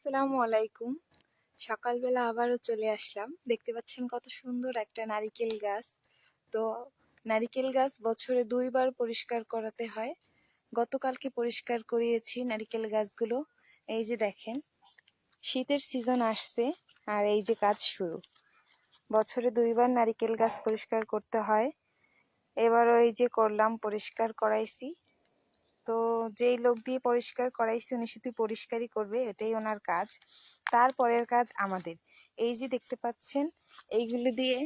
আসসালামু আলাইকুম। সকালবেলা আবারও চলে আসলাম। দেখতে পাচ্ছেন কত সুন্দর একটা নারিকেল গাছ। তো নারিকেল গাছ বছরে 2 বার পরিষ্কার করাতে হয়। গতকালকে পরিষ্কার করিয়েছি নারিকেল গাছগুলো। এই যে দেখেন, শীতের সিজন আসছে আর এই যে কাজ শুরু। বছরে 2বার নারিকেল গাছ পরিষ্কার করতে হয়। এবারও এই যে করলাম, পরিষ্কার করাইছি। তো যেই লোক দিয়ে পরিষ্কার করাইছি উনি শুধু পরিষ্কারই করবে, এটাই ওনার কাজ। তারপরের কাজ আমাদের। এই যে দেখতে পাচ্ছেন, এইগুলো দিয়ে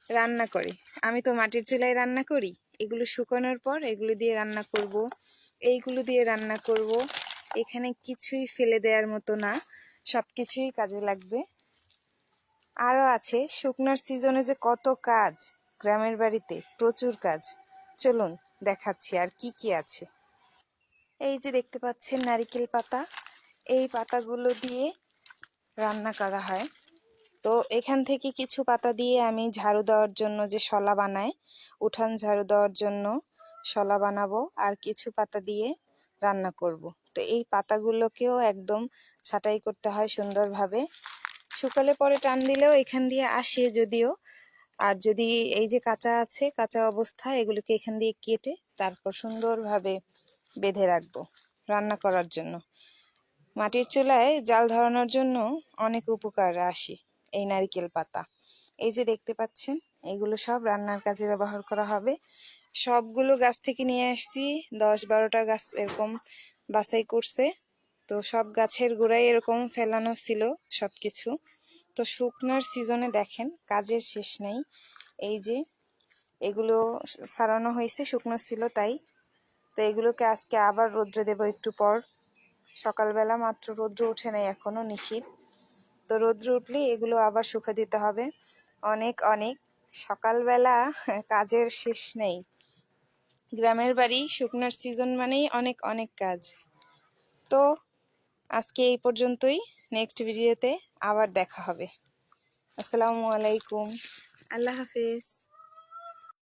রান্না করে। আমি তো মাটির চুলায় রান্না করি। এগুলো শুকানোর পর এগুলো দিয়ে রান্না করব, এইগুলো দিয়ে রান্না করব। এখানে কিছুই ফেলে দেওয়ার মতো না, সব কিছুই কাজে লাগবে। আরও আছে, শুকনার সিজনে যে কত কাজ, গ্রামের বাড়িতে প্রচুর কাজ। চলুন দেখাচ্ছি আর কি কি আছে। এই যে দেখতে পাচ্ছেন নারিকেল পাতা, এই পাতাগুলো দিয়ে রান্না করা হয়। তো এখান থেকে কিছু পাতা দিয়ে আমি ঝাড়ু দেওয়ার জন্য যে শলা বানাই, উঠান ঝাড়ু দেওয়ার জন্য শলা বানাবো, আর কিছু পাতা দিয়ে রান্না করব। তো এই পাতাগুলোকেও একদম ছাঁটাই করতে হয় সুন্দরভাবে। শুকালে পরে টান দিলেও এখান দিয়ে আসে যদিও। আর যদি এই যে কাঁচা আছে, কাঁচা অবস্থায় এগুলোকে এখান দিয়ে কেটে তারপর সুন্দরভাবে বেঁধে রাখবো রান্না করার জন্য। মাটির চুলায় জাল ধরানোর জন্য অনেক উপকার আসে এই নারিকেল পাতা। এই যে দেখতে পাচ্ছেন, এগুলো সব রান্নার কাজে ব্যবহার করা হবে। সবগুলো গাছ থেকে নিয়ে আসছি, 10-12টা গাছ এরকম বাছাই করছে। তো সব গাছের গোড়ায় এরকম ফেলানো ছিল সবকিছু। তো শুকনার সিজনে দেখেন কাজের শেষ নেই। এই যে এগুলো ছাড়ানো হয়েছে, শুকনো ছিল তাই। তো এগুলোকে আজকে আবার রৌদ্রে দেব একটু পর। সকালবেলা মাত্র রৌদ্র ওঠে নাই, এখনো নিশীথ। তো রৌদ্র উঠলে এগুলো আবার শুকা দিতে হবে। অনেক অনেক সকালবেলা কাজের শেষ নেই। গ্রামের বাড়ি, শুকনার সিজন মানেই অনেক অনেক কাজ। তো আজকে এই পর্যন্তই। নেক্সট ভিডিওতে আবার দেখা হবে। আসসালামু আলাইকুম, আল্লাহ হাফেজ।